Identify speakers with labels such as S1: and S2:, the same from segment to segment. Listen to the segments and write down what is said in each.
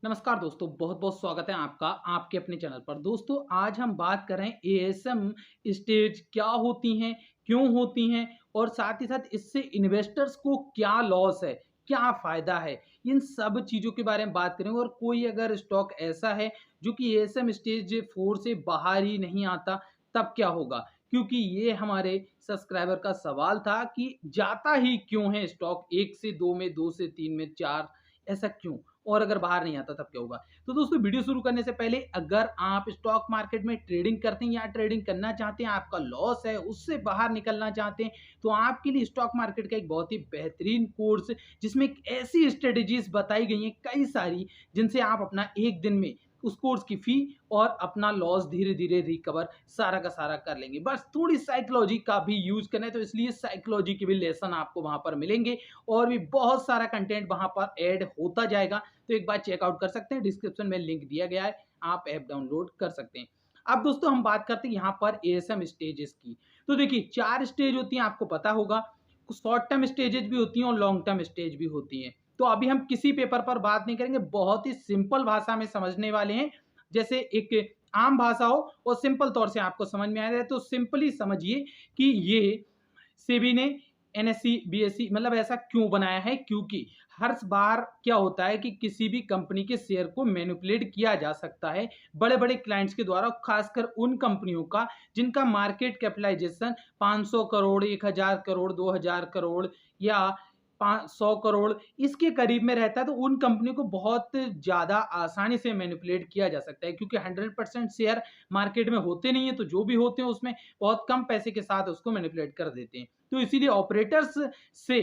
S1: नमस्कार दोस्तों, बहुत बहुत स्वागत है आपका आपके अपने चैनल पर। दोस्तों, आज हम बात कर रहे हैं एएसएम स्टेज क्या होती हैं, क्यों होती हैं और साथ ही साथ इससे इन्वेस्टर्स को क्या लॉस है, क्या फ़ायदा है, इन सब चीज़ों के बारे में बात करेंगे। और कोई अगर स्टॉक ऐसा है जो कि एएसएम स्टेज 4 से बाहर ही नहीं आता, तब क्या होगा? क्योंकि ये हमारे सब्सक्राइबर का सवाल था कि जाता ही क्यों है स्टॉक 1 से 2 में, 2 से 3 में, 4, ऐसा क्यों? और अगर बाहर नहीं आता तब क्या होगा? तो दोस्तों, वीडियो शुरू करने से पहले अगर आप स्टॉक मार्केट में ट्रेडिंग करते हैं या ट्रेडिंग करना चाहते हैं, आपका लॉस है, उससे बाहर निकलना चाहते हैं, तो आपके लिए स्टॉक मार्केट का एक बहुत ही बेहतरीन कोर्स जिसमें एक ऐसी स्ट्रेटेजीज बताई गई हैं कई सारी, जिनसे आप अपना एक दिन में उस कोर्स की फी और अपना लॉस धीरे धीरे रिकवर सारा का सारा कर लेंगे। बस थोड़ी साइकोलॉजी का भी यूज करना है, तो इसलिए साइकोलॉजी के भी लेसन आपको वहां पर मिलेंगे और भी बहुत सारा कंटेंट वहां पर ऐड होता जाएगा। तो एक बार चेकआउट कर सकते हैं, डिस्क्रिप्शन में लिंक दिया गया है, आप ऐप डाउनलोड कर सकते हैं। अब दोस्तों, हम बात करते हैं यहाँ पर एएसएम स्टेजेस की। तो देखिए, 4 स्टेज होती हैं, आपको पता होगा। कुछ शॉर्ट टर्म स्टेजेस भी होती हैं और लॉन्ग टर्म स्टेज भी होती हैं। तो अभी हम किसी पेपर पर बात नहीं करेंगे, बहुत ही सिंपल भाषा में समझने वाले हैं। जैसे एक आम भाषा हो और सिंपल तौर से आपको समझ में आ रहा है, तो सिंपली समझिए कि ये सेबी ने एनएससी बीएससी मतलब ऐसा क्यों बनाया है, क्योंकि हर बार क्या होता है कि किसी भी कंपनी के शेयर को मैनिपुलेट किया जा सकता है बड़े बड़े क्लाइंट्स के द्वारा, खासकर उन कंपनियों का जिनका मार्केट कैपिटलाइजेशन 500 करोड़, 1000 करोड़, 2000 करोड़ या 100 करोड़ इसके करीब में रहता है। तो उन कंपनी को बहुत ज़्यादा आसानी से मैनिपुलेट किया जा सकता है, क्योंकि 100% शेयर मार्केट में होते नहीं है, तो जो भी होते हैं उसमें बहुत कम पैसे के साथ उसको मैनिपुलेट कर देते हैं। तो इसीलिए ऑपरेटर्स से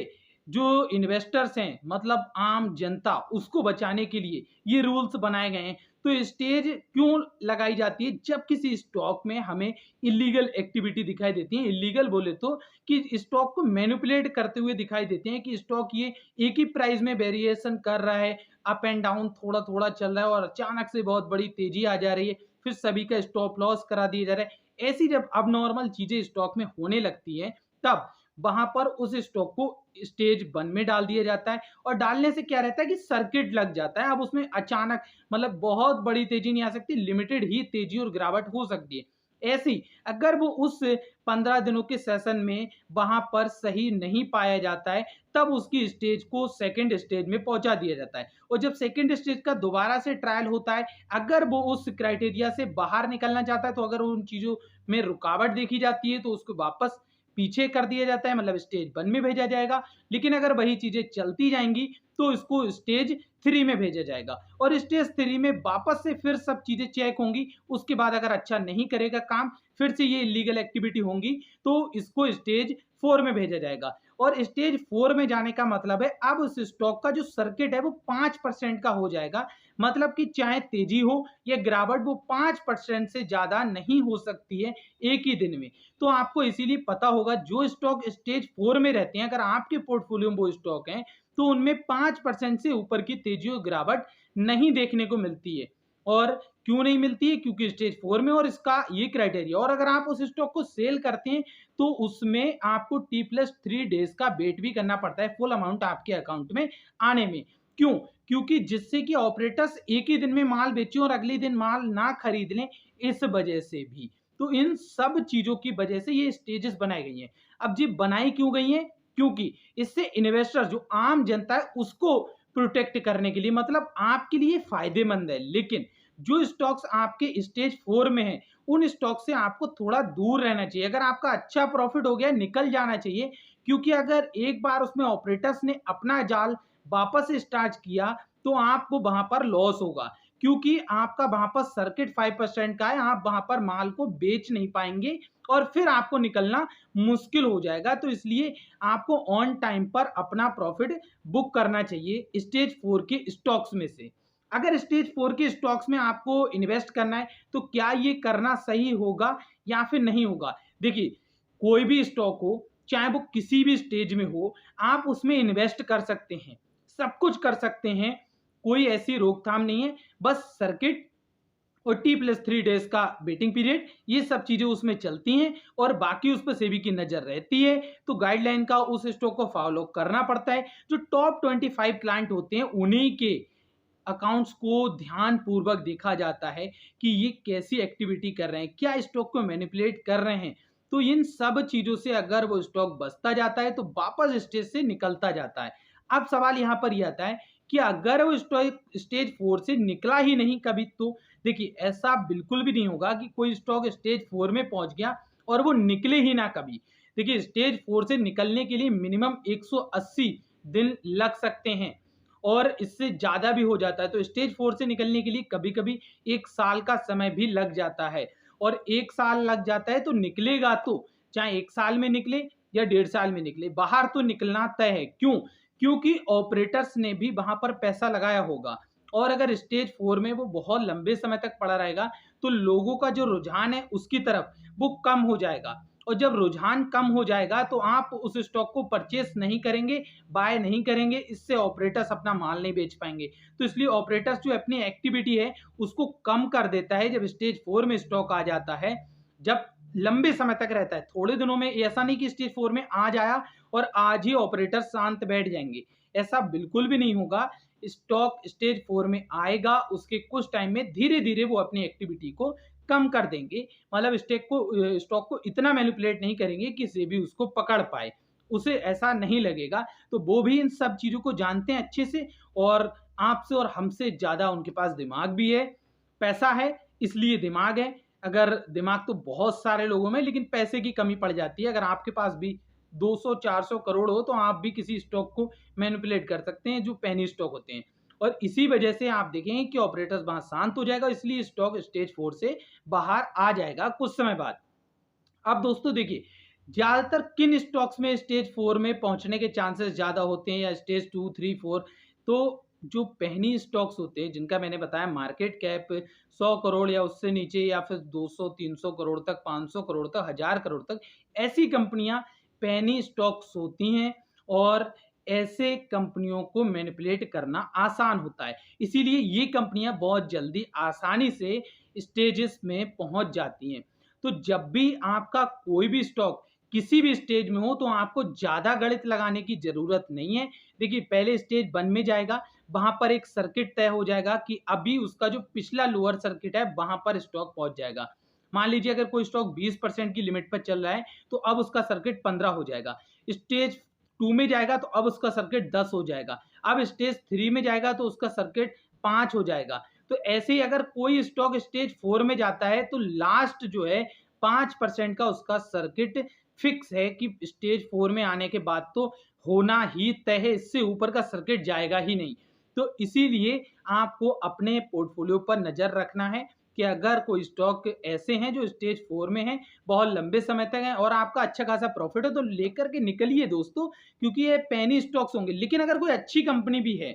S1: जो इन्वेस्टर्स हैं, मतलब आम जनता, उसको बचाने के लिए ये रूल्स बनाए गए हैं। तो स्टेज क्यों लगाई जाती है? जब किसी स्टॉक में हमें इलीगल एक्टिविटी दिखाई देती है, इलीगल बोले तो कि स्टॉक को मैनिपुलेट करते हुए दिखाई देते हैं, कि स्टॉक ये एक ही प्राइस में वेरिएशन कर रहा है, अप एंड डाउन थोड़ा थोड़ा चल रहा है और अचानक से बहुत बड़ी तेजी आ जा रही है, फिर सभी का स्टॉप लॉस करा दिया जा रहा है। ऐसी जब अब नॉर्मल चीजें स्टॉक में होने लगती है, तब वहां पर उस स्टॉक को स्टेज 1 में डाल दिया जाता है। और डालने से क्या रहता है कि सर्किट लग जाता है। अब उसमें अचानक मतलब बहुत बड़ी तेजी नहीं आ सकती, लिमिटेड ही तेजी और गिरावट हो सकती है। ऐसी अगर वो उस 15 दिनों के सेशन में वहां पर सही नहीं पाया जाता है, तब उसकी स्टेज को सेकंड स्टेज में पहुंचा दिया जाता है। और जब सेकंड स्टेज का दोबारा से ट्रायल होता है, अगर वो उस क्राइटेरिया से बाहर निकलना चाहता है, तो अगर उन चीजों में रुकावट देखी जाती है, तो उसको वापस पीछे कर दिया जाता है, मतलब स्टेज 1 में भेजा जाएगा। लेकिन अगर वही चीजें चलती जाएंगी, तो इसको स्टेज 3 में भेजा जाएगा और स्टेज 3 में वापस से फिर सब चीजें चेक होंगी। उसके बाद अगर अच्छा नहीं करेगा काम, फिर से ये इलीगल एक्टिविटी होंगी, तो इसको स्टेज 4 में भेजा जाएगा। और स्टेज 4 में जाने का मतलब है, अब उस स्टॉक का जो सर्किट है वो 5% का हो जाएगा। मतलब कि चाहे तेजी हो या गिरावट, वो 5% से ज्यादा नहीं हो सकती है एक ही दिन में। तो आपको इसीलिए पता होगा, जो स्टॉक स्टेज 4 में रहते हैं, अगर आपके पोर्टफोलियो में वो स्टॉक हैं, तो उनमें 5% से ऊपर की तेजी और गिरावट नहीं देखने को मिलती है। और क्यों नहीं मिलती है? क्योंकि स्टेज 4 में और इसका ये क्राइटेरिया। और अगर आप उस स्टॉक को सेल करते हैं, तो उसमें आपको T+3 डेज का वेट भी करना पड़ता है फुल अमाउंट आपके अकाउंट में आने में। क्यों? क्योंकि जिससे कि ऑपरेटर्स एक ही दिन में माल बेचें और अगले दिन माल ना खरीद लें, इस वजह से भी। तो इन सब चीजों की वजह से ये स्टेजेस बनाई गई हैं। अब जी बनाई क्यों गई हैं? क्योंकि इससे इन्वेस्टर, जो आम जनता है, उसको प्रोटेक्ट करने के लिए, मतलब आपके लिए फायदेमंद है। लेकिन जो स्टॉक्स आपके स्टेज 4 में हैं, उन स्टॉक से आपको थोड़ा दूर रहना चाहिए। अगर आपका अच्छा प्रॉफिट हो गया, निकल जाना चाहिए। क्योंकि अगर एक बार उसमें ऑपरेटर्स ने अपना जाल वापस स्टार्ट किया, तो आपको वहां पर लॉस होगा। क्योंकि आपका वहां पर सर्किट 5% का है, आप वहां पर माल को बेच नहीं पाएंगे और फिर आपको निकलना मुश्किल हो जाएगा। तो इसलिए आपको ऑन टाइम पर अपना प्रॉफिट बुक करना चाहिए स्टेज 4 के स्टॉक्स में से। अगर स्टेज 4 के स्टॉक्स में आपको इन्वेस्ट करना है, तो क्या ये करना सही होगा या फिर नहीं होगा? देखिए, कोई भी स्टॉक हो, चाहे वो किसी भी स्टेज में हो, आप उसमें इन्वेस्ट कर सकते हैं, सब कुछ कर सकते हैं, कोई ऐसी रोकथाम नहीं है। बस सर्किट और T+3 डेज का वेटिंग पीरियड, ये सब चीजें उसमें चलती हैं और बाकी उस पर सेबी की नजर रहती है। तो गाइडलाइन का उस स्टॉक को फॉलो करना पड़ता है। जो टॉप 25 क्लाइंट होते हैं, उन्हीं के अकाउंट्स को ध्यान पूर्वक देखा जाता है कि ये कैसी एक्टिविटी कर रहे हैं, क्या स्टॉक को मैनिपुलेट कर रहे हैं। तो इन सब चीजों से अगर वो स्टॉक बचता जाता है तो वापस स्टेज से निकलता जाता है। अब सवाल यहाँ पर यह आता है कि अगर वो स्टॉक स्टेज 4 से निकला ही नहीं कभी, तो देखिए ऐसा बिल्कुल भी नहीं होगा कि कोई स्टॉक स्टेज 4 में पहुंच गया और वो निकले ही ना कभी। देखिए स्टेज 4 से निकलने के लिए मिनिमम 180 दिन लग सकते हैं और इससे ज्यादा भी हो जाता है। तो स्टेज 4 से निकलने के लिए कभी कभी 1 साल का समय भी लग जाता है, और 1 साल लग जाता है तो निकलेगा तो चाहे 1 साल में निकले या 1.5 साल में निकले, बाहर तो निकलना तय है। क्यों? क्योंकि ऑपरेटर्स ने भी वहां पर पैसा लगाया होगा, और अगर स्टेज 4 में वो बहुत लंबे समय तक पड़ा रहेगा तो लोगों का जो रुझान है उसकी तरफ वो कम हो जाएगा, और जब रुझान कम हो जाएगा तो आप उस स्टॉक को परचेस नहीं करेंगे, बाय नहीं करेंगे, इससे ऑपरेटर्स अपना माल नहीं बेच पाएंगे। तो इसलिए ऑपरेटर्स जो अपनी एक्टिविटी है उसको कम कर देता है जब स्टेज 4 में स्टॉक आ जाता है, जब लंबे समय तक रहता है। थोड़े दिनों में ऐसा नहीं कि स्टेज 4 में आज आया और आज ही ऑपरेटर शांत बैठ जाएंगे, ऐसा बिल्कुल भी नहीं होगा। स्टॉक स्टेज 4 में आएगा, उसके कुछ टाइम में धीरे धीरे वो अपनी एक्टिविटी को कम कर देंगे, मतलब स्टॉक को इतना मैनिपुलेट नहीं करेंगे कि सेबी उसको पकड़ पाए, उसे ऐसा नहीं लगेगा। तो वो भी इन सब चीजों को जानते हैं अच्छे से, और आपसे और हमसे ज्यादा उनके पास दिमाग भी है, पैसा है इसलिए दिमाग है। अगर दिमाग तो बहुत सारे लोगों में, लेकिन पैसे की कमी पड़ जाती है। अगर आपके पास भी 200-400 करोड़ हो तो आप भी किसी स्टॉक को मैनिपुलेट कर सकते हैं जो पेनी स्टॉक होते हैं, और इसी वजह से आप देखेंगे कि ऑपरेटर्स वहां शांत हो जाएगा, इसलिए स्टॉक स्टेज 4 से बाहर आ जाएगा कुछ समय बाद। अब दोस्तों देखिए, ज्यादातर किन स्टॉक्स में स्टेज 4 में पहुंचने के चांसेस ज्यादा होते हैं, या स्टेज 2, 3, 4? तो जो पहनी स्टॉक्स होते हैं जिनका मैंने बताया मार्केट कैप 100 करोड़ या उससे नीचे, या फिर 200-300 करोड़ तक, 500 करोड़ तक, 1000 करोड़ तक, ऐसी कंपनियां पेनी स्टॉक्स होती हैं, और ऐसे कंपनियों को मैनिपुलेट करना आसान होता है। इसीलिए ये कंपनियां बहुत जल्दी आसानी से स्टेजेस में पहुंच जाती हैं। तो जब भी आपका कोई भी स्टॉक किसी भी स्टेज में हो तो आपको ज्यादा गणित लगाने की जरूरत नहीं है। देखिए पहले स्टेज 1 में जाएगा, वहां पर एक सर्किट तय हो जाएगा कि अभी उसका जो पिछला लोअर सर्किट है वहां पर स्टॉक पहुंच जाएगा। मान लीजिए अगर कोई स्टॉक 20% की लिमिट पर चल रहा है तो अब उसका सर्किट 15 हो जाएगा। स्टेज 2 में जाएगा तो अब उसका सर्किट 10 हो जाएगा। अब स्टेज 3 में जाएगा तो उसका सर्किट 5 हो जाएगा। तो ऐसे ही अगर कोई स्टॉक स्टेज 4 में जाता है तो लास्ट जो है 5% का उसका सर्किट फिक्स है कि स्टेज 4 में आने के बाद तो होना ही तय है, इससे ऊपर का सर्किट जाएगा ही नहीं। तो इसीलिए आपको अपने पोर्टफोलियो पर नजर रखना है कि अगर कोई स्टॉक ऐसे हैं जो स्टेज 4 में हैं, बहुत लंबे समय तक हैं और आपका अच्छा खासा प्रॉफिट है, तो लेकर के निकलिए दोस्तों, क्योंकि ये पेनी स्टॉक्स होंगे। लेकिन अगर कोई अच्छी कंपनी भी है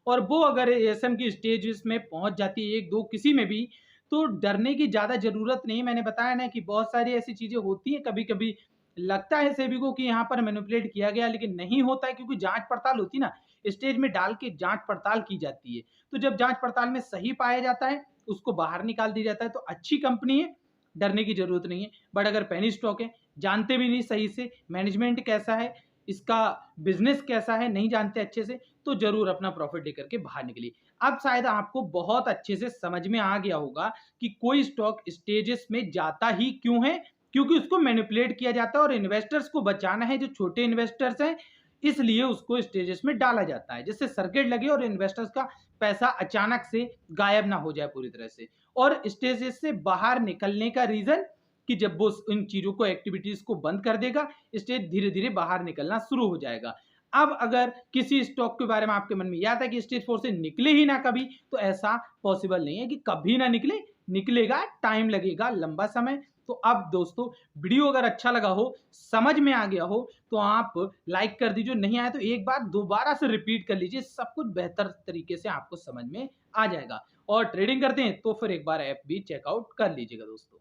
S1: और वो अगर एएसएम की स्टेज में पहुंच जाती है, 1-2 किसी में भी, तो डरने की ज्यादा जरूरत नहीं। मैंने बताया ना कि बहुत सारी ऐसी चीजें होती हैं, कभी कभी लगता है सेबी को कि यहाँ पर मैनिपुलेट किया गया, लेकिन नहीं होता है, क्योंकि जांच पड़ताल होती है ना, स्टेज में डाल के जांच पड़ताल की जाती है। तो जब जांच पड़ताल में सही पाया जाता है उसको बाहर निकाल दिया जाता है। तो अच्छी कंपनी है, डरने की जरूरत नहीं है। बट अगर पेनी स्टॉक है, जानते भी नहीं सही से मैनेजमेंट कैसा है, इसका बिजनेस कैसा है, नहीं जानते अच्छे से, तो जरूर अपना प्रॉफिट लेकर के बाहर निकलिए। अब शायद आपको बहुत अच्छे से समझ में आ गया होगा कि कोई स्टॉक स्टेजेस में जाता ही क्यों है, क्योंकि उसको मैनिपुलेट किया जाता है और इन्वेस्टर्स को बचाना है, जो छोटे इन्वेस्टर्स हैं, इसलिए उसको स्टेजेस में डाला जाता है, जिससे सर्किट लगे और इन्वेस्टर्स का पैसा अचानक से गायब ना हो जाए पूरी तरह से। और स्टेजेस से बाहर निकलने का रीजन कि जब वो इन चीजों को, एक्टिविटीज को बंद कर देगा, स्टेज धीरे धीरे बाहर निकलना शुरू हो जाएगा। अब अगर किसी स्टॉक के बारे में आपके मन में याद है कि स्टेज 4 से निकले ही ना कभी, तो ऐसा पॉसिबल नहीं है कि कभी ना निकले, निकलेगा, टाइम लगेगा, लंबा समय। तो अब दोस्तों वीडियो अगर अच्छा लगा हो, समझ में आ गया हो, तो आप लाइक कर दीजिए, नहीं आया तो एक बार दोबारा से रिपीट कर लीजिए, सब कुछ बेहतर तरीके से आपको समझ में आ जाएगा। और ट्रेडिंग करते हैं तो फिर एक बार ऐप भी चेकआउट कर लीजिएगा दोस्तों।